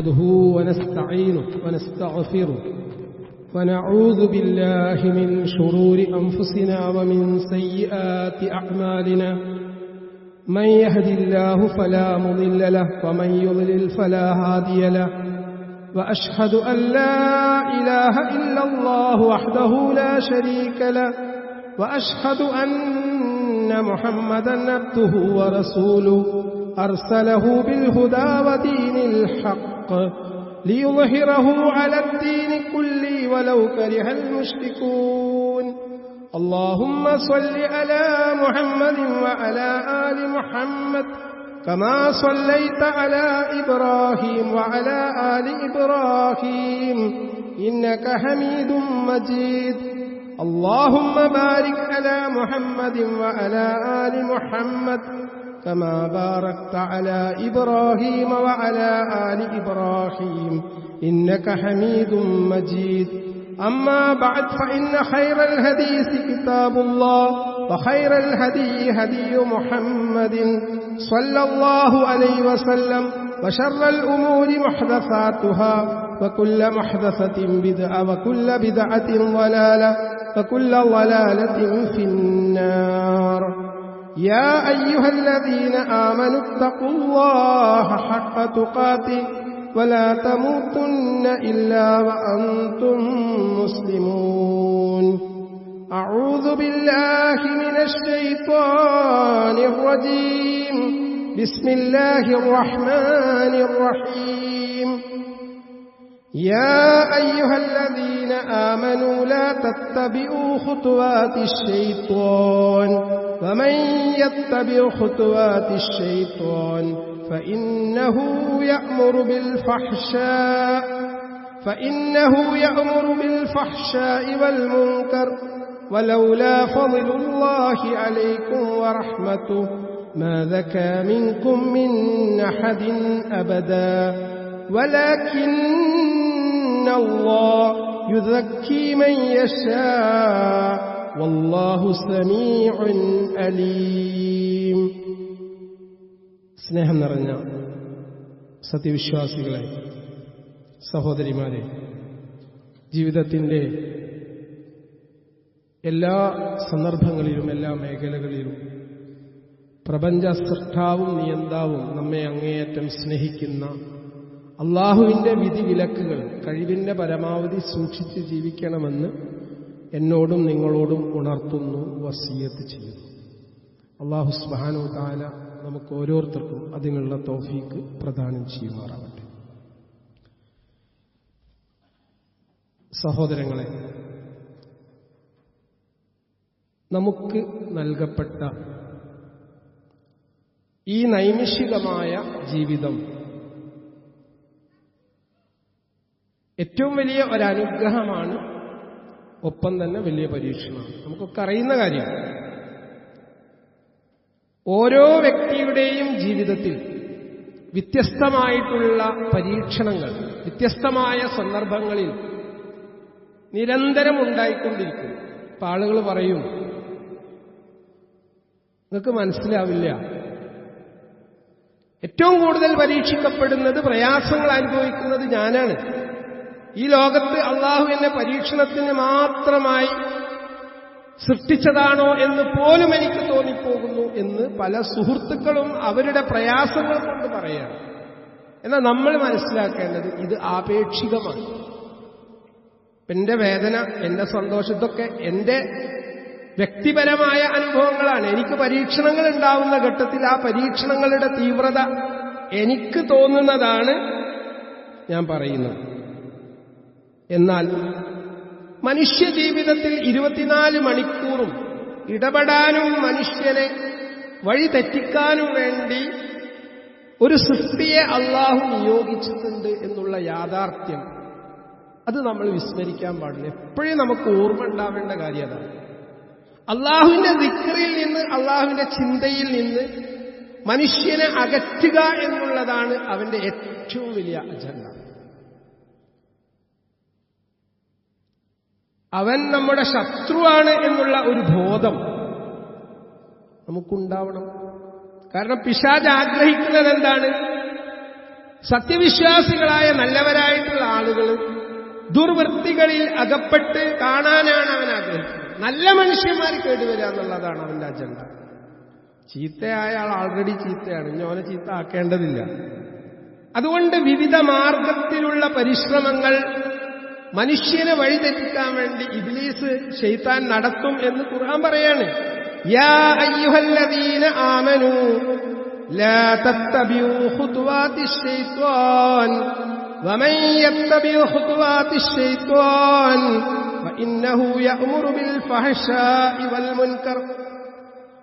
نحمده ونستعينه ونستغفره ونعوذ بالله من شرور أنفسنا ومن سيئات أعمالنا من يهد الله فلا مضل له ومن يضلل فلا هادي له وأشهد أن لا إله إلا الله وحده لا شريك له وأشهد أن محمدا عبده ورسوله أرسله بالهدى ودين الحق ليظهره على الدين كله ولو كره المشركون اللهم صل على محمد وعلى آل محمد كما صليت على إبراهيم وعلى آل إبراهيم إنك حميد مجيد اللهم بارك على محمد وعلى آل محمد كما باركت على إبراهيم وعلى آل إبراهيم إنك حميد مجيد أما بعد فإن خير الحديث كتاب الله وخير الهدي هدي محمد صلى الله عليه وسلم وشر الأمور محدثاتها وكل محدثة بدعة وكل بدعة ضلالة وكل ضلالة في النار يا أيها الذين آمنوا اتقوا الله حق تقاته ولا تموتن إلا وأنتم مسلمون أعوذ بالله من الشيطان الرجيم بسم الله الرحمن الرحيم يا أيها الذين آمنوا لا تتبعوا خطوات الشيطان ومن يتبع خطوات الشيطان فإنه يأمر بالفحشاء والمنكر ولولا فضل الله عليكم ورحمته ما زكى منكم من أحد أبدا ولكن الله يزكي من يشاء والله سميع أليم. സ്നേഹം നിറഞ്ഞ സത്യവിശ്വാസികളെ, സഹോദരിമാരെ, ജീവിതത്തിൻ്റെ എല്ലാ സന്ദർഭങ്ങളിലും എല്ലാ മേഖലകളിലും പ്രപഞ്ച സൃഷ്ടാവും നിയന്താവും നമ്മെ അങ്ങേയറ്റം സ്നേഹിക്കുന്ന അള്ളാഹുവിൻ്റെ വിധിവിലക്കുകൾ കഴിവിൻ്റെ പരമാവധി സൂക്ഷിച്ച് ജീവിക്കണമെന്ന് എന്നോടും നിങ്ങളോടും ഉണർത്തുന്നു, വസിയത്ത് ചെയ്യുന്നു. അല്ലാഹു സുബ്ഹാനഹു വ തആല നമുക്ക് ഓരോരുത്തർക്കും അതിനുള്ള തൗഫീക്ക് പ്രദാനം ചെയ്യുമാറാവട്ടെ. സഹോദരങ്ങളെ, നമുക്ക് നൽകപ്പെട്ട ഈ നൈമിഷികമായ ജീവിതം ഏറ്റവും വലിയ ഒരനുഗ്രഹമാണ്, ഒപ്പം തന്നെ വലിയ പരീക്ഷണമാണ്. നമുക്കൊക്കെ അറിയുന്ന കാര്യമാണ്. ഓരോ വ്യക്തിയുടെയും ജീവിതത്തിൽ വ്യത്യസ്തമായിട്ടുള്ള പരീക്ഷണങ്ങൾ വ്യത്യസ്തമായ സന്ദർഭങ്ങളിൽ നിരന്തരം ഉണ്ടായിക്കൊണ്ടിരിക്കും. ഇപ്പം ആളുകൾ പറയും, നിങ്ങൾക്ക് മനസ്സിലാവില്ല, ഏറ്റവും കൂടുതൽ പരീക്ഷിക്കപ്പെടുന്നത്, പ്രയാസങ്ങൾ അനുഭവിക്കുന്നത് ഞാനാണ്. ഈ ലോകത്ത് അള്ളാഹു എന്നെ പരീക്ഷണത്തിന് മാത്രമായി സൃഷ്ടിച്ചതാണോ എന്ന് പോലും എനിക്ക് തോന്നിപ്പോകുന്നു എന്ന് പല സുഹൃത്തുക്കളും അവരുടെ പ്രയാസങ്ങൾ കൊണ്ട് പറയാണ്. എന്നാൽ നമ്മൾ മനസ്സിലാക്കേണ്ടത് ഇത് ആപേക്ഷികമാണ്. എന്റെ വേദന, എന്റെ സന്തോഷത്തൊക്കെ എന്റെ വ്യക്തിപരമായ അനുഭവങ്ങളാണ്. എനിക്ക് പരീക്ഷണങ്ങൾ ഉണ്ടാവുന്ന ഘട്ടത്തിൽ ആ പരീക്ഷണങ്ങളുടെ തീവ്രത എനിക്ക് തോന്നുന്നതാണ് ഞാൻ പറയുന്നത്. എന്നാൽ മനുഷ്യ ജീവിതത്തിൽ 24 മണിക്കൂറും ഇടപെടാനും മനുഷ്യനെ വഴി തെറ്റിക്കാനും വേണ്ടി ഒരു സൃഷ്ടിയെ അള്ളാഹു നിയോഗിച്ചിട്ടുണ്ട് എന്നുള്ള യാഥാർത്ഥ്യം, അത് നമ്മൾ വിസ്മരിക്കാൻ പാടില്ല. എപ്പോഴും നമുക്ക് ഓർമ്മ ഉണ്ടാവേണ്ട കാര്യം അതാണ്. അള്ളാഹുവിന്റെ ദിക്റിൽ നിന്ന്, അള്ളാഹുവിന്റെ ചിന്തയിൽ നിന്ന് മനുഷ്യനെ അകറ്റുക എന്നുള്ളതാണ് അവന്റെ ഏറ്റവും വലിയ അജണ്ട. അവൻ നമ്മുടെ ശത്രുവാണ് എന്നുള്ള ഒരു ബോധം നമുക്കുണ്ടാവണം. കാരണം പിശാച് ആഗ്രഹിക്കുന്നത് എന്താണ്? സത്യവിശ്വാസികളായ നല്ലവരായിട്ടുള്ള ആളുകൾ ദുർവൃത്തികളിൽ അകപ്പെട്ട് കാണാനാണ് അവൻ ആഗ്രഹിക്കുന്നത്. നല്ല മനുഷ്യന്മാർ കേടുവരിക എന്നുള്ളതാണ് അവന്റെ അജണ്ട. ചീത്തയായ ആൾ ആൾറെഡി ചീത്തയാണ്, ഇനി അവനെ ചീത്ത ആക്കേണ്ടതില്ല. അതുകൊണ്ട് വിവിധ മാർഗത്തിലുള്ള പരിശ്രമങ്ങൾ മനുഷ്യനെ വഴിതെറ്റിക്കാൻ വേണ്ടി ഇബ്ലീസ് ശൈത്താൻ നടത്തും എന്ന് ഖുർആൻ പറയാണ്. യാ അയ്യുഹല്ലദീന ആമനൂ ലാ തത്തബിഉ ഖുതുവാതിശ് ശൈത്വാൻ വമൻ യത്തബിഉ ഖുതുവാതിശ് ശൈത്വാൻ ഫഇന്നഹു യഅ്മുറു ബിൽ ഫഹ്ശാഇ വൽ മുൻകർ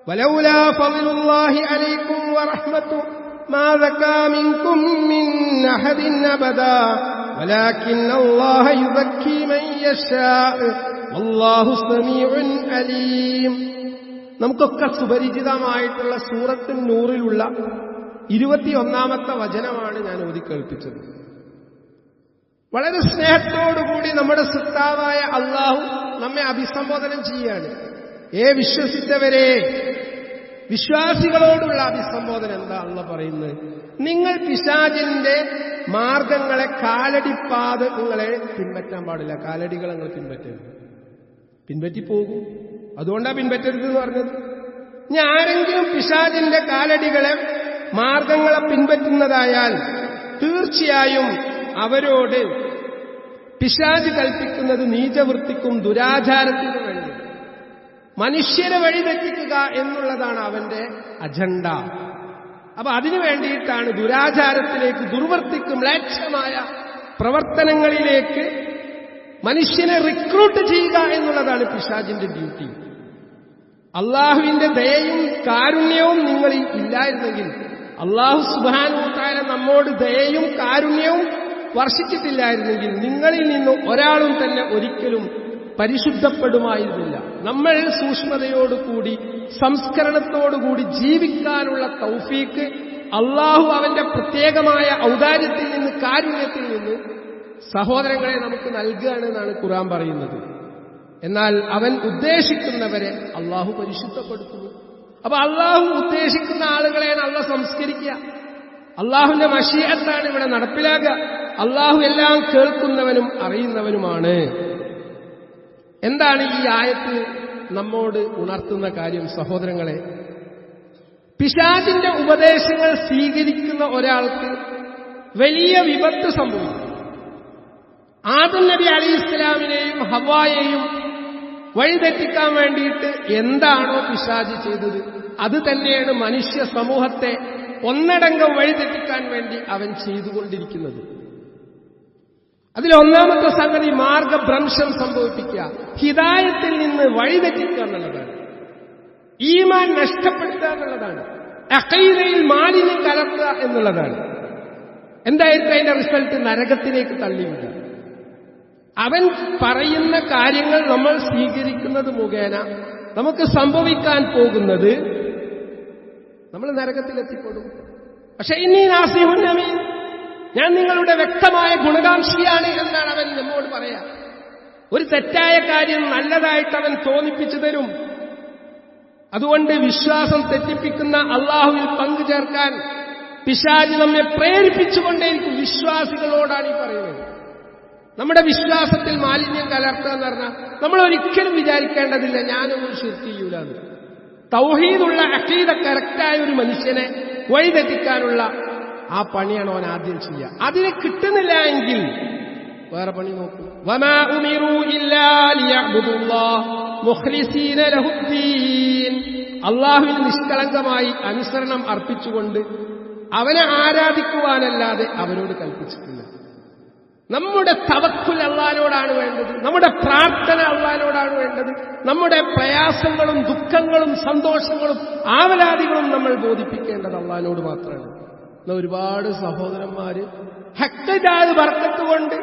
വലൗലാ ഫളലുല്ലാഹി അലൈക്കും വറഹ്മതുഹു മാ സകാ മിൻകും മിൻ അഹദിൻ അബദാ വലാകിന്ന അല്ലാഹ യുസക്കി മൻ യശാഉ വല്ലാഹു സമീഉൻ അലീം. നമുക്കൊക്കെ സുപരിചിതമായിട്ടുള്ള സൂറത്തുൻ നൂറിലുള്ള 21-ാമത്തെ വചനമാണ് ഞാൻ ഓതിക്കേൾപ്പിച്ചത്. വളരെ സ്നേഹത്തോടുകൂടി നമ്മുടെ സൃഷ്ടാവായ അല്ലാഹു നമ്മെ അഭിസംബോധന ചെയ്യാണ്. വിശ്വസിച്ചവരെ, വിശ്വാസികളോടുള്ള അഭിസംബോധന എന്താ അല്ലാഹു പറയുന്നത്? നിങ്ങൾ പിശാചിന്റെ മാർഗങ്ങളെ, കാലടിപ്പാതകളെ പിൻപറ്റാൻ പാടില്ല. കാലടികളെ നിങ്ങൾ പിൻപറ്റരുത്, പിൻപറ്റിപ്പോകും. അതുകൊണ്ടാണ് പിൻപറ്റരുത് എന്ന് പറഞ്ഞത്. ഇനി ആരെങ്കിലും പിശാചിന്റെ കാലടികളെ, മാർഗങ്ങളെ പിൻപറ്റുന്നതായാൽ തീർച്ചയായും അവരോട് പിശാച് കൽപ്പിക്കുന്നത് നീചവൃത്തിക്കും ദുരാചാരത്തിനും വേണ്ടി, മനുഷ്യരെ വഴിതെറ്റിക്കുക എന്നുള്ളതാണ് അവന്റെ അജണ്ട. അപ്പൊ അതിനു വേണ്ടിയിട്ടാണ് ദുരാചാരത്തിലേക്ക്, ദുർവൃത്തിക്കും മ്ലേച്ഛമായ പ്രവർത്തനങ്ങളിലേക്ക് മനുഷ്യനെ റിക്രൂട്ട് ചെയ്യുക എന്നുള്ളതാണ് പിശാചിന്റെ ഡ്യൂട്ടി. അള്ളാഹുവിന്റെ ദയയും കാരുണ്യവും നിങ്ങളിൽ ഇല്ലായിരുന്നെങ്കിൽ, അള്ളാഹു സുബ്ഹാനഹു വ തആല നമ്മോട് ദയയും കാരുണ്യവും വർഷിച്ചിട്ടില്ലായിരുന്നെങ്കിൽ നിങ്ങളിൽ നിന്ന് ഒരാളും തന്നെ ഒരിക്കലും പരിശുദ്ധപ്പെടുമായിരുന്നില്ല. നമ്മൾ സൂക്ഷ്മതയോടുകൂടി, സംസ്കരണത്തോടുകൂടി ജീവിക്കാനുള്ള തൗഫീക്ക് അള്ളാഹു അവന്റെ പ്രത്യേകമായ ഔദാര്യത്തിൽ നിന്ന്, കാരുണ്യത്തിൽ നിന്ന് സഹോദരങ്ങളെ നമുക്ക് നൽകുകയാണ് എന്നാണ് ഖുർആൻ പറയുന്നത്. എന്നാൽ അവൻ ഉദ്ദേശിക്കുന്നവരെ അള്ളാഹു പരിശുദ്ധപ്പെടുത്തുന്നു. അപ്പൊ അള്ളാഹു ഉദ്ദേശിക്കുന്ന ആളുകളെയാണ് അള്ളാഹ് സംസ്കരിക്കുക. അള്ളാഹുവിന്റെ മശീഅത്താണ് ഇവിടെ നടപ്പിലാക്കുക. അള്ളാഹു എല്ലാം കേൾക്കുന്നവനും അറിയുന്നവനുമാണ്. എന്താണ് ഈ ആയത്ത് നമ്മോട് ഉണർത്തുന്ന കാര്യം? സഹോദരങ്ങളെ, പിശാചിന്റെ ഉപദേശങ്ങൾ സ്വീകരിക്കുന്ന ഒരാൾക്ക് വലിയ വിപത്ത് സംഭവിക്കും. ആദം നബി അലൈഹിസ്സലാമിനെയും ഹവ്വായെയും വഴിതെറ്റിക്കാൻ വേണ്ടിയിട്ട് എന്താണോ പിശാച് ചെയ്തത്, അത് തന്നെയാണ് മനുഷ്യ സമൂഹത്തെ ഒന്നടങ്കം വഴിതെറ്റിക്കാൻ വേണ്ടി അവൻ ചെയ്തുകൊണ്ടിരിക്കുന്നത്. അതിലൊന്നാമത്തെ സംഗതി മാർഗഭ്രംശം സംഭവിപ്പിക്കുക, ഹിദായത്തിൽ നിന്ന് വഴിതെറ്റിക്കുക എന്നുള്ളതാണ്. ഈമാൻ നഷ്ടപ്പെടുത്തുക എന്നുള്ളതാണ്. അഖീദയിൽ മാലിന്യം കലർത്തുക എന്നുള്ളതാണ്. എന്തായിരിക്കും അതിന്റെ റിസൾട്ട്? നരകത്തിലേക്ക് തള്ളിവിടുക. അവൻ പറയുന്ന കാര്യങ്ങൾ നമ്മൾ സ്വീകരിക്കുന്നത് മുഖേന നമുക്ക് സംഭവിക്കാൻ പോകുന്നത് നമ്മൾ നരകത്തിലെത്തിപ്പെടും. പക്ഷെ ഇന്നീ നാസിഹുൻ അമീൻ, ഞാൻ നിങ്ങളുടെ വ്യക്തമായ ഗുണകാംക്ഷിയാണ് എന്നാണ് അവൻ നമ്മോട് പറയാ. ഒരു തെറ്റായ കാര്യം നല്ലതായിട്ട് അവൻ തോന്നിപ്പിച്ചു തരും. അതുകൊണ്ട് വിശ്വാസം തെറ്റിപ്പിക്കുന്ന അള്ളാഹുവിൽ പങ്കു ചേർക്കാൻ പിശാച് നമ്മെ പ്രേരിപ്പിച്ചുകൊണ്ടേയിരിക്കും. വിശ്വാസികളോടാണ് ഈ പറയുന്നത്. നമ്മുടെ വിശ്വാസത്തിൽ മാലിന്യം കലർത്തുക എന്ന് പറഞ്ഞാൽ നമ്മൾ ഒരിക്കലും വിചാരിക്കേണ്ടതില്ല ഞാനൊന്നും ശിർക്ക് ചെയ്യൂലെന്ന്. തൗഹീദുള്ള അഖീദ കറക്റ്റായ ഒരു മനുഷ്യനെ വഴിതെറ്റിക്കാനുള്ള ആ പണിയാണ് അവൻ ആദ്യം ചെയ്യുക. അതിന് കിട്ടുന്നില്ല എങ്കിൽ വേറെ പണി നോക്കൂ. വമാ ഉമിറൂ ഇല്ലാ ലിയഅ്ബുദുല്ലാഹ് മുഖ്ലിസീന ലഹുദ്ദീൻ, അള്ളാഹുവിന് നിഷ്കളങ്കമായി അനുസരണം അർപ്പിച്ചുകൊണ്ട് അവനെ ആരാധിക്കുവാനല്ലാതെ അവരോട് കൽപ്പിച്ചിട്ടില്ല. നമ്മുടെ തവക്കുൽ അള്ളാഹിനോടാണ് വേണ്ടത്. നമ്മുടെ പ്രാർത്ഥന അള്ളാഹിനോടാണ് വേണ്ടത്. നമ്മുടെ പ്രയാസങ്ങളും ദുഃഖങ്ങളും സന്തോഷങ്ങളും ആവലാദികളും നമ്മൾ ബോധിപ്പിക്കേണ്ടത് അള്ളാഹിനോട് മാത്രമാണ്. എന്നാൽ ഒരുപാട് സഹോദരന്മാര് ഹക്കജാത് ബർക്കത്ത് കൊണ്ട്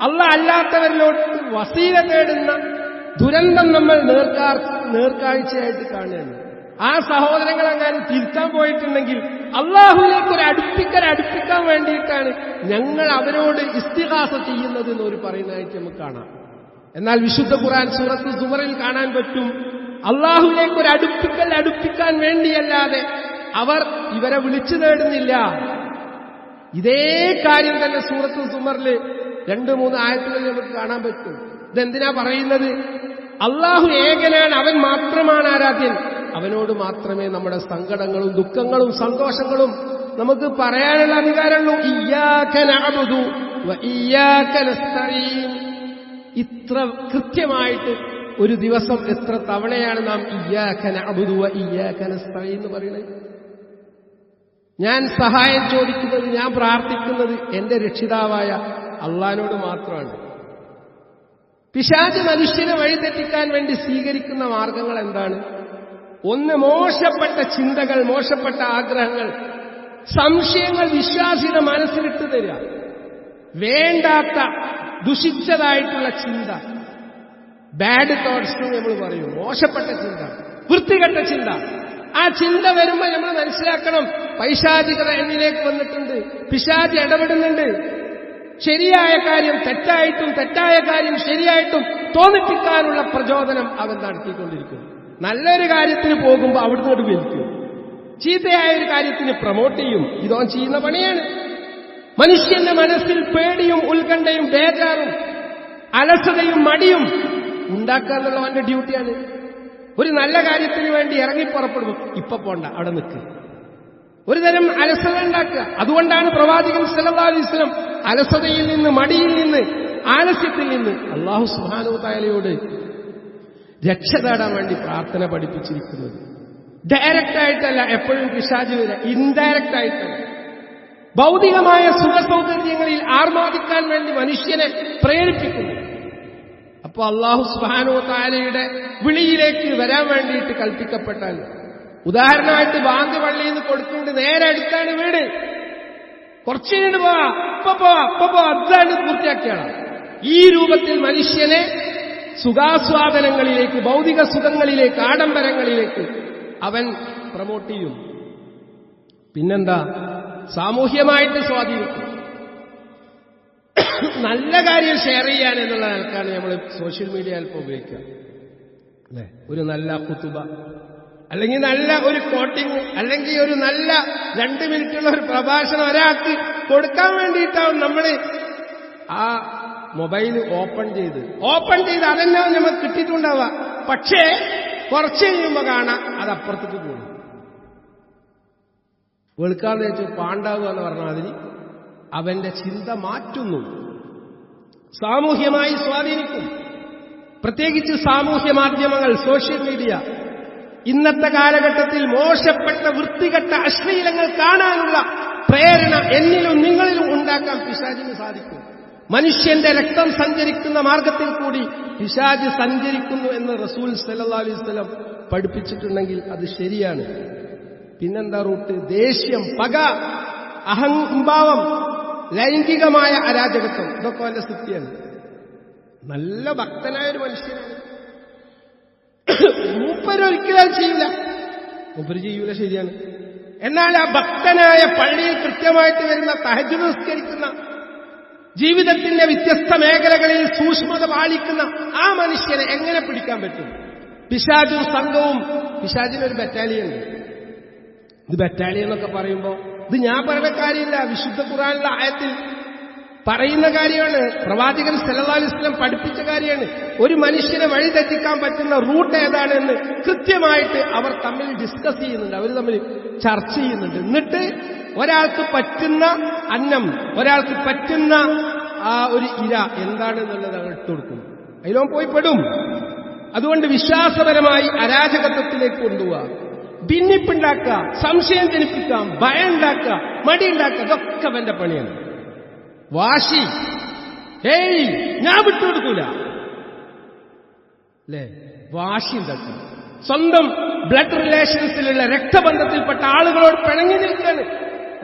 അള്ളാഹ് അല്ലാത്തവരിലോട്ട് വസീല തേടുന്ന ദുരന്തം നമ്മൾ നേർക്കാഴ്ചയായിട്ട് കാണുകയാണ്. ആ സഹോദരങ്ങൾ അങ്ങനെ തിരുത്താൻ പോയിട്ടുണ്ടെങ്കിൽ അള്ളാഹുവിലേക്ക് അടുപ്പിക്കാൻ വേണ്ടിയിട്ടാണ് ഞങ്ങൾ അവരോട് ഇസ്തിഗാസ ചെയ്യുന്നത് എന്നൊരു പറയുന്നതായിട്ട് നമുക്ക് കാണാം. എന്നാൽ വിശുദ്ധ ഖുർആൻ സൂറത്ത് സുമറിൽ കാണാൻ പറ്റും, അള്ളാഹുവിലേക്ക് ഒരു അടുപ്പിക്കാൻ വേണ്ടിയല്ലാതെ അവർ ഇവരെ വിളിച്ചു തേടുന്നില്ല. ഇതേ കാര്യം തന്നെ സൂറത്തുൽ സുമറിൽ 2-3 ആയത്തുകളിൽ നമുക്ക് കാണാൻ പറ്റും. ഇതെന്തിനാ പറയുന്നത്? അള്ളാഹു ഏകനാണ്, അവൻ മാത്രമാണ് ആരാധ്യൻ. അവനോട് മാത്രമേ നമ്മുടെ സങ്കടങ്ങളും ദുഃഖങ്ങളും സന്തോഷങ്ങളും നമുക്ക് പറയാനുള്ള അധികാരമുള്ളൂ. ഇയ്യാക നഅ്ബുദു വ ഇയ്യാക നസ്തഈൻ. ഇത്ര കൃത്യമായിട്ട് ഒരു ദിവസം എത്ര തവണയാണ് നാം ഇയ്യാക നഅ്ബുദു വ ഇയ്യാക നസ്തഈൻ എന്ന് പറയുന്നത്? ഞാൻ സഹായം ചോദിക്കുന്നത്, ഞാൻ പ്രാർത്ഥിക്കുന്നത് എന്റെ രക്ഷിതാവായ അള്ളാഹിനോട് മാത്രമാണ്. പിശാച് മനുഷ്യനെ വഴിതെറ്റിക്കാൻ വേണ്ടി സ്വീകരിക്കുന്ന മാർഗങ്ങൾ എന്താണ്? ഒന്ന്, മോശപ്പെട്ട ചിന്തകൾ, മോശപ്പെട്ട ആഗ്രഹങ്ങൾ, സംശയങ്ങൾ വിശ്വാസിയുടെ മനസ്സിലിട്ട് തരിക. വേണ്ടാത്ത ദുഷിച്ചതായിട്ടുള്ള ചിന്ത, ബാഡ് തോട്ട്സ് എന്ന് നമ്മൾ പറയും. മോശപ്പെട്ട ചിന്ത, വൃത്തികെട്ട ചിന്ത. ആ ചിന്ത വരുമ്പോൾ നമ്മൾ മനസ്സിലാക്കണം, പൈശാചികത എന്നിലേക്ക് വന്നിട്ടുണ്ട്, പിശാച് ഇടപെടുന്നുണ്ട്. ശരിയായ കാര്യം തെറ്റായിട്ടും തെറ്റായ കാര്യം ശരിയായിട്ടും തോന്നിപ്പിക്കാനുള്ള പ്രചോദനം അവൻ നടത്തിക്കൊണ്ടിരിക്കുന്നു. നല്ലൊരു കാര്യത്തിന് പോകുമ്പോൾ അവിടുന്ന് ഒരു വലിക്കും, ചീത്തയായ ഒരു കാര്യത്തിന് പ്രൊമോട്ട് ചെയ്യും. ഇതോ ചെയ്യുന്ന പണിയാണ്. മനുഷ്യന്റെ മനസ്സിൽ പേടിയും ഉത്കണ്ഠയും ബേജാറും അലസതയും മടിയും ഉണ്ടാക്കുക എന്നുള്ള അവന്റെ ഡ്യൂട്ടിയാണ്. ഒരു നല്ല കാര്യത്തിന് വേണ്ടി ഇറങ്ങിപ്പുറപ്പെടും, ഇപ്പൊ പോണ്ട, അവിടെ നിൽക്കുക. ഒരു തരം അലസത ഉണ്ടാക്കുക. അതുകൊണ്ടാണ് പ്രവാചകൻ സല്ലല്ലാഹു അലൈഹി വസല്ലം അലസതയിൽ നിന്ന്, മടിയിൽ നിന്ന്, ആലസ്യത്തിൽ നിന്ന് അല്ലാഹു സുബ്ഹാനഹു വ തആലയോട് രക്ഷ തേടാൻ വേണ്ടി പ്രാർത്ഥന പഠിപ്പിച്ചിരിക്കുന്നത്. ഡയറക്റ്റ് ആയിട്ടല്ല എപ്പോഴും പിശാച് വരിക, ഇൻഡയറക്റ്റ് ആയിട്ടല്ല. ഭൗതികമായ സുഖസൗകര്യങ്ങളിൽ ആർമാദിക്കാൻ വേണ്ടി മനുഷ്യനെ പ്രേരിപ്പിക്കുന്നു. അപ്പൊ അല്ലാഹു സുബ്ഹാനഹു വ തആലയുടെ വിളിയിലേക്ക് വരാൻ വേണ്ടിയിട്ട് കൽപ്പിക്കപ്പെട്ടാൽ, ഉദാഹരണമായിട്ട് ബാങ്ക് പള്ളിയിൽ നിന്ന് കൊടുത്തുകൊണ്ട് നേരെ അടുത്താണ് വീട്, കുറച്ച് കഴിഞ്ഞിട്ട് പോവാ, ഇപ്പൊ അതാണ് പൂർത്തിയാക്കിയാണ്. ഈ രൂപത്തിൽ മനുഷ്യനെ സുഖാസ്വാദനങ്ങളിലേക്ക്, ഭൗതിക സുഖങ്ങളിലേക്ക്, ആഡംബരങ്ങളിലേക്ക് അവൻ പ്രമോട്ട് ചെയ്യും. പിന്നെന്താ? സാമൂഹ്യമായിട്ട് സ്വാധീനിക്കും. നല്ല കാര്യം ഷെയർ ചെയ്യാൻ എന്നുള്ള നിലക്കാണ് നമ്മൾ സോഷ്യൽ മീഡിയ അല്പം ഉപയോഗിക്കുക, അല്ലെ? ഒരു നല്ല ഖുതുബ, അല്ലെങ്കിൽ നല്ല ഒരു കോട്ടിങ്, അല്ലെങ്കിൽ ഒരു നല്ല 2 മിനിറ്റുള്ള ഒരു പ്രഭാഷണം ഒരാൾക്ക് കൊടുക്കാൻ വേണ്ടിയിട്ടാവും നമ്മൾ ആ മൊബൈൽ ഓപ്പൺ ചെയ്ത് അതെന്നെ നമുക്ക് കിട്ടിയിട്ടുണ്ടാവുക. പക്ഷേ കുറച്ച് കഴിയുമ്പോൾ കാണാം അത് അപ്പുറത്തേക്ക് പോകും. വെളുക്കാന്ന് വെച്ചു പാണ്ടാവുക എന്ന് പറഞ്ഞാൽ അതിന് അവന്റെ ചിന്ത മാറ്റുന്നു, സാമൂഹ്യമായി സ്വാധീനിക്കും. പ്രത്യേകിച്ച് സാമൂഹ്യ മാധ്യമങ്ങൾ, സോഷ്യൽ മീഡിയ. ഇന്നത്തെ കാലഘട്ടത്തിൽ മോശപ്പെട്ട വൃത്തികെട്ട അശ്ലീലങ്ങൾ കാണാനുള്ള പ്രേരണ എന്നിലും നിങ്ങളിലും ഉണ്ടാക്കാൻ പിശാചിന് സാധിക്കും. മനുഷ്യന്റെ രക്തം സഞ്ചരിക്കുന്ന മാർഗത്തിൽ കൂടി പിശാച് സഞ്ചരിക്കുന്നു എന്ന് റസൂൽ സല്ലല്ലാഹു അലൈഹി വസല്ലം പഠിപ്പിച്ചിട്ടുണ്ടെങ്കിൽ അത് ശരിയാണ്. പിന്നെന്താ റൂട്ട്? ദേഷ്യം, പക, അഹംഭാവം, ലൈംഗികമായ അരാജകത്വം, ഇതൊക്കെ അവന്റെ സ്ഥിതിയാണ്. നല്ല ഭക്തനായ ഒരു മനുഷ്യനാണ്, മൂപ്പരൊരിക്കലും ചെയ്യൂല, ശരിയാണ്. എന്നാൽ ആ ഭക്തനായ പള്ളിയിൽ കൃത്യമായിട്ട് വരുന്ന തഹജ്ജുദ് നിസ്കരിക്കുന്ന, ജീവിതത്തിന്റെ വ്യത്യസ്ത മേഖലകളിൽ സൂക്ഷ്മത പാലിക്കുന്ന ആ മനുഷ്യനെ എങ്ങനെ പിടിക്കാൻ പറ്റും? പിശാചും സംഘവും. പിശാചിനൊരു ബറ്റാലിയൻ ഉണ്ട്. ഇത് ബറ്റാലിയൻ എന്നൊക്കെ പറയുമ്പോൾ ഇത് ഞാൻ പറയുന്ന കാര്യമില്ല, വിശുദ്ധ ഖുർആനിലെ ആയത്തിൽ പറയുന്ന കാര്യമാണ്. പ്രവാചകൻ സല്ലല്ലാഹു അലൈഹി വസല്ലം പഠിപ്പിച്ച കാര്യമാണ്. ഒരു മനുഷ്യനെ വഴിതെറ്റിക്കാൻ പറ്റുന്ന റൂട്ട് ഏതാണെന്ന് കൃത്യമായിട്ട് അവർ തമ്മിൽ ഡിസ്കസ് ചെയ്യുന്നുണ്ട്, അവർ തമ്മിൽ ചർച്ച ചെയ്യുന്നുണ്ട്. എന്നിട്ട് ഒരാൾക്ക് പറ്റുന്ന അന്നം, ഒരാൾക്ക് പറ്റുന്ന ആ ഒരു ഇര എന്താണെന്നുള്ളത് അവർ ഇട്ടുകൊടുക്കും. അതിലോ പോയി പെടും. അതുകൊണ്ട് വിശ്വാസപരമായി അരാജകത്വത്തിലേക്ക് കൊണ്ടുപോവുക, ഭിന്നിപ്പുണ്ടാക്കുക, സംശയം ജനിപ്പിക്കാം, ഭയം ഉണ്ടാക്കുക, മടി ഉണ്ടാക്കുക, ഇതൊക്കെ അവന്റെ പണിയാണ്. വാശി, ഞാൻ വിട്ടുകൊടുക്കൂല, അല്ലേ? വാശി ഉണ്ടാക്കുക. സ്വന്തം ബ്ലഡ് റിലേഷൻസിലുള്ള രക്തബന്ധത്തിൽപ്പെട്ട ആളുകളോട് പിണങ്ങി നിൽക്കുകയാണ്.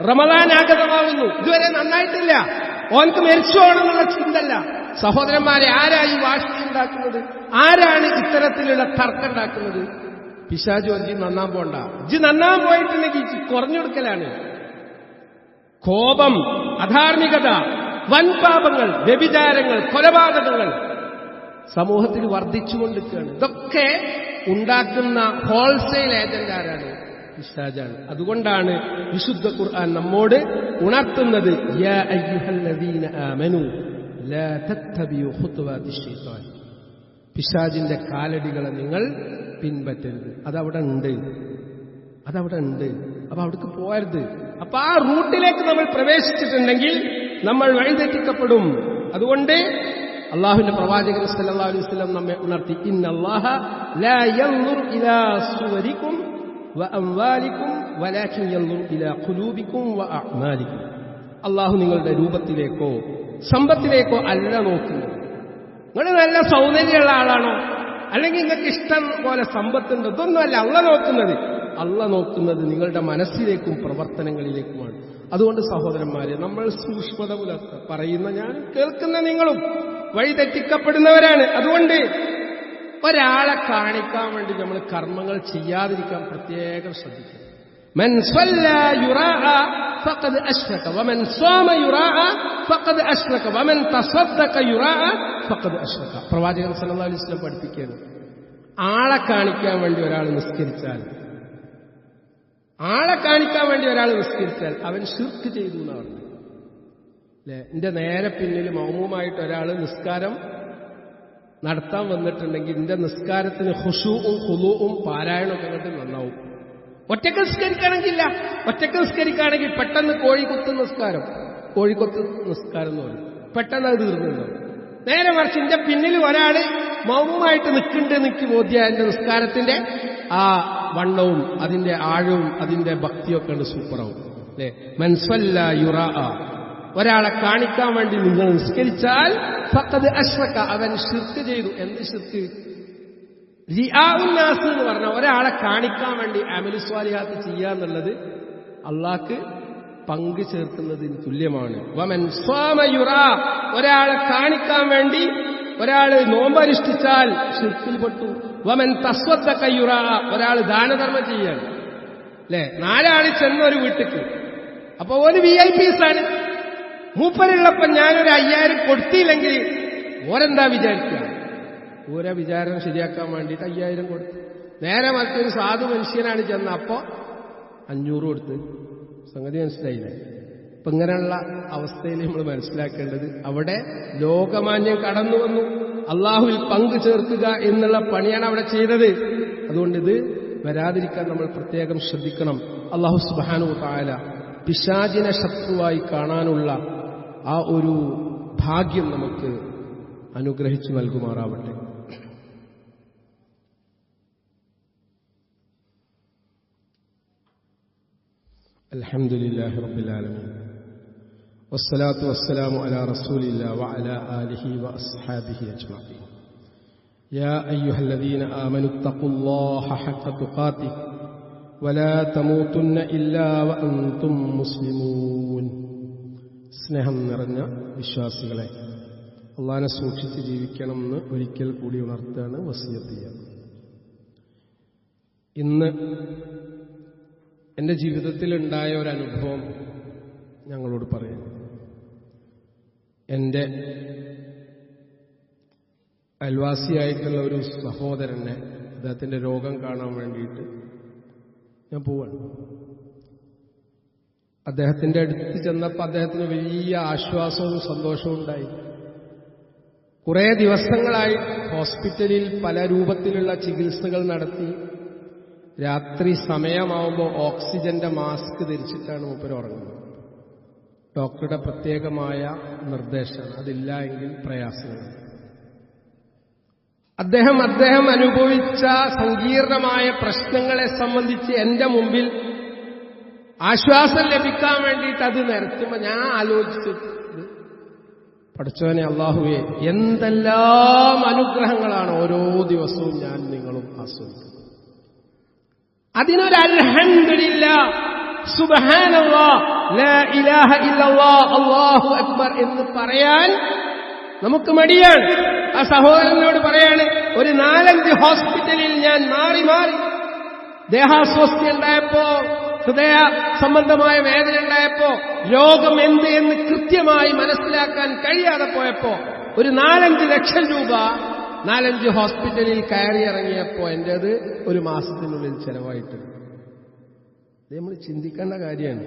റമദാൻ ആഗതമാവുന്നു, ഇതുവരെ നന്നായിട്ടില്ല, ഓൻക്ക് മരിച്ചു പോകണമെന്നുള്ള ചിന്തല്ല. സഹോദരന്മാരെ, ആരായി വാശി ഉണ്ടാക്കുന്നത്? ആരാണ് ഇത്തരത്തിലുള്ള തർക്കം ഉണ്ടാക്കുന്നത്? പിശാചു. ഇജ്ജ് നന്നാൻ പോണ്ട, ഇജ്ജ് നന്നാൻ പോയിട്ടുണ്ടെങ്കിൽ കുറഞ്ഞെടുക്കലാണ്. കോപം, അധാർമികത, വൻപാപങ്ങൾ, വ്യഭിചാരങ്ങൾ, കൊലപാതകങ്ങൾ സമൂഹത്തിൽ വർദ്ധിച്ചുകൊണ്ടിരിക്കുകയാണ്. ഇതൊക്കെ ഉണ്ടാക്കുന്ന ഹോൾസെയിൽ ഏജന്റ് ആരാണ്? പിശാചാണ്. അതുകൊണ്ടാണ് വിശുദ്ധ ഖുർആൻ നമ്മോട് ഉണർത്തുന്നത്, യാ അയ്യുഹല്ലദീന ആമനൂ ലാ തത്തബിഉ ഖുതുവാതിശ് ശൈത്താൻ. പിശാചിന്റെ കാലടികളെ നിങ്ങൾ പിൻപറ്റരുത്. അതവിടെ ഉണ്ട്. അപ്പൊ അവിടേക്ക് പോകരുത്. അപ്പൊ ആ റൂട്ടിലേക്ക് നമ്മൾ പ്രവേശിച്ചിട്ടുണ്ടെങ്കിൽ നമ്മൾ വഴിതെറ്റിക്കപ്പെടും. അതുകൊണ്ട് അള്ളാഹുവിന്റെ പ്രവാചകൻ സല്ലല്ലാഹു അലൈഹി വസല്ലം നമ്മെ ഉണർത്തി, ഇന്നല്ലാഹ ലാ യൻദുറു ഇലാ സുവരിക്കും വഅംവാലിക്കും വലാകിൻ യൻദുറു ഇലാ ഖുലൂബിക്കും വഅഅ്മാലിക്കും. അള്ളാഹു നിങ്ങളുടെ രൂപത്തിലേക്കോ സമ്പത്തിലേക്കോ അല്ല നോക്കുന്നത്. നിങ്ങൾ നല്ല സൗന്ദര്യമുള്ള ആളാണോ, അല്ലെങ്കിൽ നിങ്ങൾക്ക് ഇഷ്ടം പോലെ സമ്പത്തുണ്ടോ, ഇതൊന്നുമല്ല അള്ള നോക്കുന്നത് നിങ്ങളുടെ മനസ്സിലേക്കും പ്രവർത്തനങ്ങളിലേക്കുമാണ്. അതുകൊണ്ട് സഹോദരന്മാരെ, നമ്മൾ സൂക്ഷ്മത പുലർത്തുക. പറയുന്ന ഞാനും കേൾക്കുന്ന നിങ്ങളും വഴിതെറ്റിക്കപ്പെടുന്നവരാണ്. അതുകൊണ്ട് ഒരാളെ കാണിക്കാൻ വേണ്ടി നമ്മൾ കർമ്മങ്ങൾ ചെയ്യാതിരിക്കാൻ പ്രത്യേകം ശ്രദ്ധിക്കുക. മൻ സ്വല്ലാ യുറാഅ ഫഖദ് അശ്റക വമൻ സ്വാമ യുറാഅ ഫഖദ് അശ്റക വമൻ തസദ്ദഖ യുറാഅ ഫഖദ് അശ്റക. പ്രവാചകൻ സല്ലല്ലാഹു അലൈഹി വസല്ലം പഠിപ്പിക്കുകയാണ്, ആളെ കാണിക്കാൻ വേണ്ടി ഒരാൾ നിസ്കരിച്ചാൽ അവൻ ശിർക്ക് ചെയ്തു എന്നാണ് അല്ലെ. എന്റെ നേരെ പിന്നിൽ മൗമുമായിട്ട് ഒരാൾ നിസ്കാരം നടത്താൻ വന്നിട്ടുണ്ടെങ്കിൽ എന്റെ നിസ്കാരത്തിന് ഖുശൂഉം ഖുളൂഉം പാരായണമൊക്കെ അങ്ങോട്ട് നന്നാവും. ഒറ്റക്ക് നിസ്കരിക്കുകയാണെങ്കിൽ പെട്ടെന്ന് കോഴിക്കൊത്ത് നിസ്കാരം എന്ന് പറയും, പെട്ടെന്ന് അത് തീർന്നുണ്ടാവും. നേരെ മറിച്ച് എന്റെ പിന്നിൽ ഒരാള് മൗമുമായിട്ട് നിൽക്കുന്നുണ്ട്, എനിക്ക് ബോധ്യ എന്റെ നിസ്കാരത്തിന്റെ ആ വണ്ണവും അതിന്റെ ആഴവും അതിന്റെ ഭക്തിയൊക്കെ ഉണ്ട്, സൂപ്പറാവും അല്ലെ. മൻസ്വല്ലാ യുറാഅ, ഒരാളെ കാണിക്കാൻ വേണ്ടി നിങ്ങൾ നിസ്കരിച്ചാൽ ഫഖദ് അശ്റക, അവൻ ശിർക്ക് ചെയ്തു. എന്ത് ശിർക്ക്? റിആഉൻ നാസ് എന്ന് പറഞ്ഞാൽ ഒരാളെ കാണിക്കാൻ വേണ്ടി അമലു സ്വാലിഹാത്ത് ചെയ്യാന്നുള്ളത് അള്ളാഹ്ക്ക് പങ്കു ചേർക്കുന്നതിന് തുല്യമാണ്. വമൻ സ്വാമ യുറാ, ഒരാളെ കാണിക്കാൻ വേണ്ടി ഒരാൾ നോമ്പനുഷ്ഠിച്ചാൽ ശിർക്കിൽപ്പെട്ടു. വമൻ തസ്വദ്ദഖ യുറാ, ഒരാൾ ദാനധർമ്മം ചെയ്യാൻ അല്ലെ. 4 ആള് ചെന്നൊരു വീട്ടിക്ക്, അപ്പൊ ഒരു VIP ആണ്. മൂപ്പരുള്ളപ്പോ ഞാനൊരു 5000 കൊടുത്തില്ലെങ്കിൽ ഓരെന്താ വിചാരിക്കുക? ഓരോ വിചാരം ശരിയാക്കാൻ വേണ്ടിയിട്ട് 5000 കൊടുത്തു. നേരെ മറ്റൊരു സാധു മനുഷ്യനാണ് ചെന്ന, അപ്പോ 500 കൊടുത്ത്. സംഗതി മനസ്സിലായില്ലേ? അപ്പൊ ഇങ്ങനെയുള്ള അവസ്ഥയിൽ നമ്മൾ മനസ്സിലാക്കേണ്ടത്, അവിടെ ലോകമാന്യം കടന്നു വന്നു. അള്ളാഹുവിൽ പങ്കു ചേർക്കുക എന്നുള്ള പണിയാണ് അവിടെ ചെയ്തത്. അതുകൊണ്ട് ഇത് വരാതിരിക്കാൻ നമ്മൾ പ്രത്യേകം ശ്രദ്ധിക്കണം. അള്ളാഹു സുബ്ഹാനഹു വ തആല പിശാചിനെ ശത്രുവായി കാണാനുള്ള ആ ഒരു ഭാഗ്യം നമുക്ക് അനുഗ്രഹിച്ചു നൽകുമാറാവട്ടെ. അൽഹംദുലില്ലാഹി റബ്ബിൽ ആലമീൻ വസ്സലാത്തു വസ്സലാമു അലാ റസൂലില്ലാഹി വഅലാ ആലിഹി വഅസ്ഹാബിഹി അജ്മഈൻ. യാ അയ്യുഹല്ലദീന ആമനു തഖുല്ലാഹ ഹഖ്ക തുഖാതിഹി വലാ തമൂതുന്ന ഇല്ലാ വഅൻതും മുസ്ലിമൂൻ. സ്നേഹം നിറഞ്ഞ വിശ്വാസികളെ, അള്ളാഹിനെ സൂക്ഷിച്ച് ജീവിക്കണമെന്ന് ഒരിക്കൽ കൂടി ഉണർത്തുകയാണ്, വസിയത്ത് ചെയ്യാം. ഇന്ന് എൻ്റെ ജീവിതത്തിലുണ്ടായ ഒരനുഭവം ഞങ്ങളോട് പറയാം. എൻ്റെ അയൽവാസിയായിട്ടുള്ള ഒരു സഹോദരനെ, അദ്ദേഹത്തിൻ്റെ രോഗം കാണാൻ വേണ്ടിയിട്ട് ഞാൻ പോവാണ്. അദ്ദേഹത്തിൻ്റെ അടുത്ത് ചെന്നപ്പോൾ അദ്ദേഹത്തിന് വലിയ ആശ്വാസവും സന്തോഷവും ഉണ്ടായി. കുറേ ദിവസങ്ങളായി ഹോസ്പിറ്റലിൽ പല രൂപത്തിലുള്ള ചികിത്സകൾ നടത്തി. രാത്രി സമയമാവുമ്പോൾ ഓക്സിജന്റെ മാസ്ക് ധരിച്ചിട്ടാണ് മൂപ്പര് ഉറങ്ങുന്നത്. ഡോക്ടറുടെ പ്രത്യേകമായ നിർദ്ദേശം, അതില്ല എങ്കിൽ പ്രയാസങ്ങൾ. അദ്ദേഹം അനുഭവിച്ച സങ്കീർണമായ പ്രശ്നങ്ങളെ സംബന്ധിച്ച് എന്റെ മുമ്പിൽ ആശ്വാസം ലഭിക്കാൻ വേണ്ടിയിട്ട് അത് നിരത്തുമ്പോൾ ഞാൻ ആലോചിച്ചത്, പഠിച്ചവനെ അല്ലാഹുവേ, എന്തെല്ലാം അനുഗ്രഹങ്ങളാണ് ഓരോ ദിവസവും ഞാൻ നിങ്ങളും ആസ്വദിക്കുന്നത്. അതിനൊരു അൽഹംദുലില്ലാഹ്, സുബ്ഹാനല്ലാഹ്, ലാ ഇലാഹ ഇല്ലല്ലാഹ്, അല്ലാഹു അക്ബർ എന്ന് പറയാൻ നമുക്ക് മടിയാണ്. ആ സഹോദരനോട് പറയാണ്, ഒരു 4-5 ഹോസ്പിറ്റലിൽ ഞാൻ മാറി ദേഹാസ്വസ്ഥ ഉണ്ടായപ്പോ, ഹൃദയ സംബന്ധമായ വേദന ഉണ്ടായപ്പോ, രോഗം എന്ത് എന്ന് കൃത്യമായി മനസ്സിലാക്കാൻ കഴിയാതെ പോയപ്പോ ഒരു 4-5 ലക്ഷം രൂപ 4-5 ഹോസ്പിറ്റലിൽ കയറി ഇറങ്ങിയപ്പോ എന്റേത് ഒരു മാസത്തിനുള്ളിൽ ചെലവായിട്ടുണ്ട്. ഇത് നമ്മൾ ചിന്തിക്കേണ്ട കാര്യമാണ്.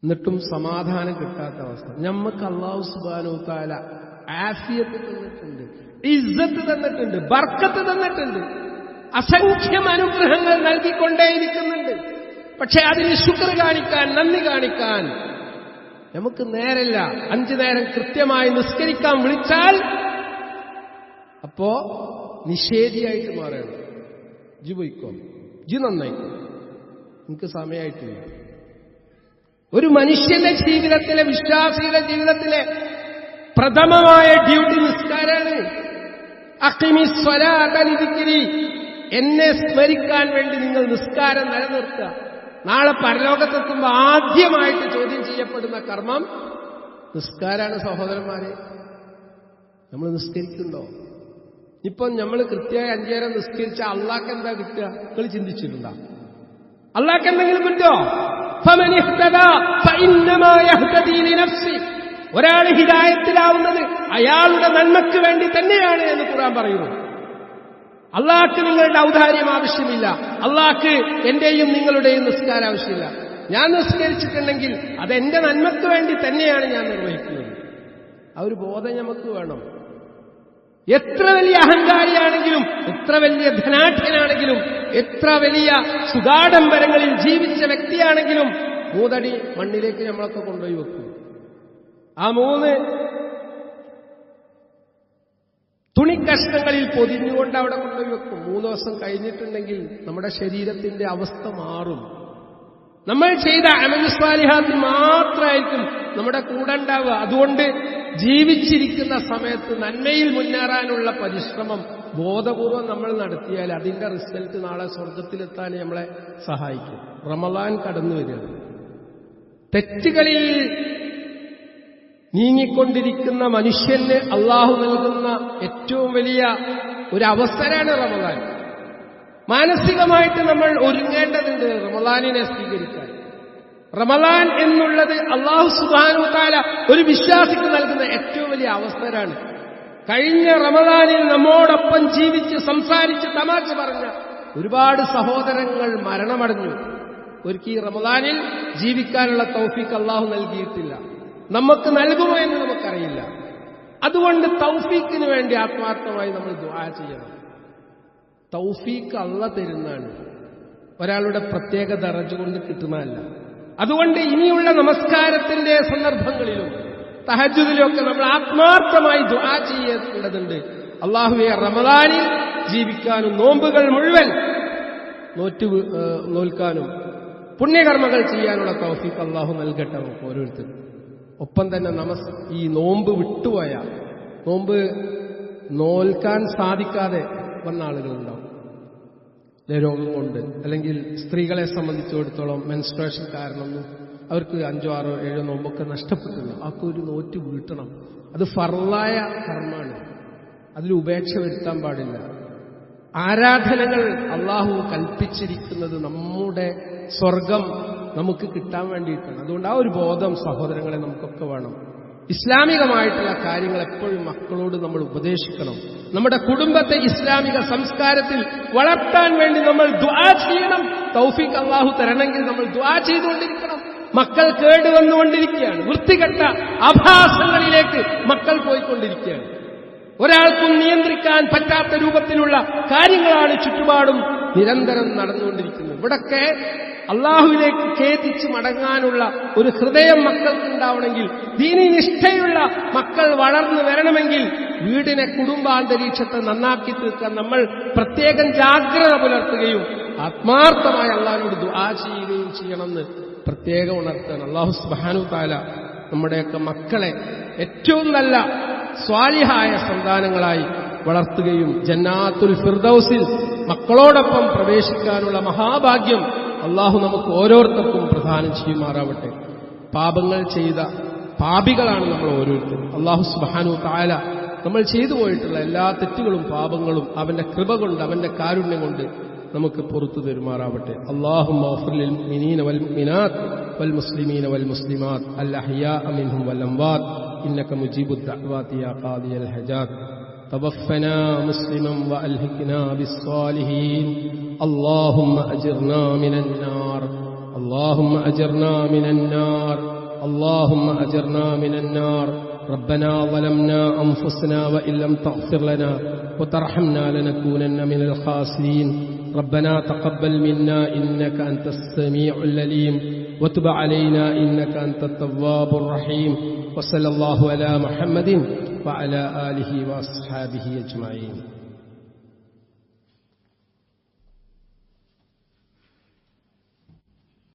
എന്നിട്ടും സമാധാനം കിട്ടാത്ത അവസ്ഥ. നമുക്ക് അല്ലാഹു സുബ്ഹാനഹു വ തആല ആഫിയത്ത് തന്നിട്ടുണ്ട്, ഇസ്സത്ത് തന്നിട്ടുണ്ട്, ബർക്കത്ത് തന്നിട്ടുണ്ട്, അസംഖ്യം അനുഗ്രഹങ്ങൾ നൽകിക്കൊണ്ടേയിരിക്കുന്നുണ്ട്. പക്ഷെ അതിന് ശുക്ർ കാണിക്കാൻ, നന്ദി കാണിക്കാൻ നമുക്ക് നേരമില്ല. 5 നേരം കൃത്യമായി നിസ്കരിക്കാൻ വിളിച്ചാൽ അപ്പോ നിഷേധിയായിട്ട് മാറണം. ജി പോയിക്കോ, ജി നന്നായിക്കോ, എനിക്ക് സമയമായിട്ടില്ല. ഒരു മനുഷ്യന്റെ ജീവിതത്തിലെ, വിശ്വാസിയുടെ ജീവിതത്തിലെ പ്രഥമമായ ഡ്യൂട്ടി നിസ്കാരാണ്. അഖിമിസ് സ്വലാത ലിദിക്രി, എന്നെ സ്മരിക്കാൻ വേണ്ടി നിങ്ങൾ നിസ്കാരം നിലനിർത്തുക. നാളെ പരലോകത്തെത്തുമ്പോൾ ആദ്യമായിട്ട് ചോദ്യം ചെയ്യപ്പെടുന്ന കർമ്മം നിസ്കാരാണ്. സഹോദരന്മാരെ, നമ്മൾ നിസ്കരിക്കുന്നുണ്ടോ? ഇപ്പം നമ്മൾ കൃത്യമായി 5 നേരം നിസ്കരിച്ച അള്ളാഹ്ക്ക് എന്താ കിട്ടുക? നിങ്ങൾ ചിന്തിച്ചിട്ടുണ്ടോ? അള്ളാഹ്ക്ക് എന്തെങ്കിലും കിട്ടുമോ? ഒരാൾ ഹിദായത്തിലാവുന്നത് അയാളുടെ നന്മയ്ക്ക് വേണ്ടി തന്നെയാണ് എന്ന് ഖുർആൻ പറയുന്നു. അള്ളാഹ്ക്ക് നിങ്ങളുടെ ഔദാര്യം ആവശ്യമില്ല. അള്ളാഹ്ക്ക് എന്റെയും നിങ്ങളുടെയും നിസ്കാരം ആവശ്യമില്ല. ഞാൻ നിസ്കരിച്ചിട്ടുണ്ടെങ്കിൽ അതെന്റെ നന്മയ്ക്ക് വേണ്ടി തന്നെയാണ് ഞാൻ നിർവഹിക്കുന്നത്. ആ ഒരു ബോധം നമുക്ക് വേണം. എത്ര വലിയ അഹങ്കാരിയാണെങ്കിലും, എത്ര വലിയ ധനാഠ്യനാണെങ്കിലും, എത്ര വലിയ സുഗാഡംബരങ്ങളിൽ ജീവിച്ച വ്യക്തിയാണെങ്കിലും 3 അടി മണ്ണിലേക്ക് നമ്മളൊക്കെ കൊണ്ടുപോയി വെക്കും. ആ 3 തുണിക്കഷ്ണങ്ങളിൽ പൊതിഞ്ഞുകൊണ്ട് അവിടെ കൊണ്ടുപോയി വെക്കും. 3 ദിവസം കഴിഞ്ഞിട്ടുണ്ടെങ്കിൽ നമ്മുടെ ശരീരത്തിന്റെ അവസ്ഥ മാറും. നമ്മൾ ചെയ്ത അമൽ സ്വാലിഹാത്ത് മാത്രമായിരിക്കും നമ്മുടെ കൂടെ ഉണ്ടാവുക. അതുകൊണ്ട് ജീവിച്ചിരിക്കുന്ന സമയത്ത് നന്മയിൽ മുന്നേറാനുള്ള പരിശ്രമം ബോധപൂർവം നമ്മൾ നടത്തിയാൽ അതിന്റെ റിസൾട്ട് നാളെ സ്വർഗത്തിലെത്താൻ നമ്മളെ സഹായിക്കും. റമളാൻ കടന്നു വരികയാണ്. തെറ്റുകളിൽ നീങ്ങിക്കൊണ്ടിരിക്കുന്ന മനുഷ്യന് അള്ളാഹു നൽകുന്ന ഏറ്റവും വലിയ ഒരു അവസരമാണ് റമളാൻ. മാനസികമായിട്ട് നമ്മൾ ഒരുങ്ങേണ്ടതുണ്ട് റമളാനിനെ സ്വീകരിക്കാൻ. റമളാൻ എന്നുള്ളത് അല്ലാഹു സുബ്ഹാനഹു വ തആല ഒരു വിശ്വാസിക്ക് നൽകുന്ന ഏറ്റവും വലിയ അവസരമാണ്. കഴിഞ്ഞ റമളാനിൽ നമ്മോടൊപ്പം ജീവിച്ച് സംസാരിച്ച് തമാശ പറഞ്ഞ ഒരുപാട് സഹോദരങ്ങൾ മരണമടഞ്ഞു. ഒരിക്കൽ ഈ റമളാനിൽ ജീവിക്കാനുള്ള തൗഫീഖ് അല്ലാഹു നൽകിയിട്ടില്ല. നമുക്ക് നൽകുമോ എന്ന് നമുക്കറിയില്ല. അതുകൊണ്ട് തൗഫീഖിന് വേണ്ടി ആത്മാർത്ഥമായി നമ്മൾ ദുആ ചെയ്യണം. തൗഫീഖ് അല്ലാഹു തരുന്നതാണ്, ഒരാളുടെ പ്രത്യേക ദറജ കൊണ്ട് കിട്ടുന്നതല്ല. അതുകൊണ്ട് ഇനിയുള്ള നമസ്കാരത്തിന്റെ സന്ദർഭങ്ങളിലും തഹജ്ജുദിലൊക്കെ നമ്മൾ ആത്മാർത്ഥമായി ദുആ ചെയ്യേണ്ടതുണ്ട്. അല്ലാഹുവേ, റമളാനിൽ ജീവിക്കാനും നോമ്പുകൾ മുഴുവൻ നോൽക്കാനും പുണ്യകർമ്മങ്ങൾ ചെയ്യാനുള്ള തൗഫീഖ് അല്ലാഹു നൽകട്ടെ നമുക്ക് ഓരോരുത്തരും. ഒപ്പം തന്നെ ഈ നോമ്പ് വിട്ടുപോയ, നോമ്പ് നോൽക്കാൻ സാധിക്കാതെ വന്ന ആളുകളുണ്ടാവും. രോഗം കൊണ്ട്, അല്ലെങ്കിൽ സ്ത്രീകളെ സംബന്ധിച്ചിടത്തോളം മെൻസ്ട്രേഷൻ കാരണമൊന്നും അവർക്ക് 5, 6, 7 നോമ്പൊക്കെ നഷ്ടപ്പെട്ടില്ല. അവർക്ക് ഒരു നോറ്റ് വീട്ടണം. അത് ഫർളായ കർമ്മമാണ്. അതിൽ ഉപേക്ഷ വരുത്താൻ പാടില്ല. ആരാധനകൾ അള്ളാഹു കൽപ്പിച്ചിരിക്കുന്നത് നമ്മുടെ സ്വർഗം നമുക്ക് കിട്ടാൻ വേണ്ടിയിട്ടാണ്. അതുകൊണ്ട് ആ ഒരു ബോധം സഹോദരങ്ങളെ നമുക്കൊക്കെ വേണം. ഇസ്ലാമികമായിട്ടുള്ള കാര്യങ്ങൾ എപ്പോഴും മക്കളോട് നമ്മൾ ഉപദേശിക്കണം. നമ്മുടെ കുടുംബത്തെ ഇസ്ലാമിക സംസ്കാരത്തിൽ വളർത്താൻ വേണ്ടി നമ്മൾ ദുആ ചെയ്യണം. തൗഫീഖ് അല്ലാഹു തരണമെങ്കിൽ നമ്മൾ ദുആ ചെയ്തുകൊണ്ടിരിക്കണം. മക്കൾ കേടുവന്നുകൊണ്ടിരിക്കുകയാണ്. വൃത്തികെട്ട ആഭാസങ്ങളിലേക്ക് മക്കൾ പോയിക്കൊണ്ടിരിക്കുകയാണ്. ഒരാൾക്കും നിയന്ത്രിക്കാൻ പറ്റാത്ത രൂപത്തിലുള്ള കാര്യങ്ങളാണ് ചുറ്റുപാടും നിരന്തരം നടന്നുകൊണ്ടിരിക്കുന്നത്. ഇവിടൊക്കെ അള്ളാഹുവിലേക്ക് ഖേദിച്ച് മടങ്ങാനുള്ള ഒരു ഹൃദയം മക്കൾക്ക് ഉണ്ടാവണമെങ്കിൽ, ദീനി നിഷ്ഠയുള്ള മക്കൾ വളർന്നു വരണമെങ്കിൽ വീടിനെ, കുടുംബാന്തരീക്ഷത്തെ നന്നാക്കി തീർക്കാൻ നമ്മൾ പ്രത്യേകം ജാഗ്രത പുലർത്തുകയും ആത്മാർത്ഥമായി അള്ളാഹിനോട് ദുആ ചെയ്യുകയും ചെയ്യണമെന്ന് പ്രത്യേകം ഉണർത്താൻ. അല്ലാഹു സുബ്ഹാനഹു തആല നമ്മുടെയൊക്കെ മക്കളെ ഏറ്റവും നല്ല സ്വാലിഹായ സന്താനങ്ങളായി വളർത്തുകയും ജന്നാത്തുൽ ഫിർദൗസിൽ മക്കളോടൊപ്പം പ്രവേശിക്കാനുള്ള മഹാഭാഗ്യം അള്ളാഹു നമുക്ക് ഓരോരുത്തർക്കും പ്രദാനം ചെയ്യുമാറാവട്ടെ. പാപങ്ങൾ ചെയ്ത പാപികളാണ് നമ്മൾ ഓരോരുത്തരും. അല്ലാഹു സുബ്ഹാനഹു തആല നമ്മൾ ചെയ്തു പോയിട്ടുള്ള എല്ലാ തെറ്റുകളും പാപങ്ങളും അവന്റെ കൃപ കൊണ്ട്, അവന്റെ കാരുണ്യം കൊണ്ട് നമുക്ക് പുറത്തു തരുമാറാവട്ടെ. അല്ലാഹുമ്മ ഗ്ഫിർ ലിൽ മുഅ്മിനീന വൽ മുഅ്മിനാത്ത് വൽ മുസ്ലിമീന വൽ മുസ്ലിമാത്ത് അൽ അഹ്യാഅ മിൻഹും വൽ അംവാത്ത് ഇന്നക മുജീബുദ് ദഅവാതി യാ ഖാദിയൽ ഹജാത്ത്. توفنا مسلما وألحقنا بالصالحين اللهم أجرنا من النار اللهم أجرنا من النار اللهم أجرنا من النار ربنا ظلمنا أنفسنا وإن لم تغفر لنا وترحمنا لنكونن من الخاسرين ربنا تقبل منا إنك أنت السميع العليم وتب علينا إنك أنت التواب الرحيم وصلى الله على محمد وعلى آله وأصحابه أجمعين.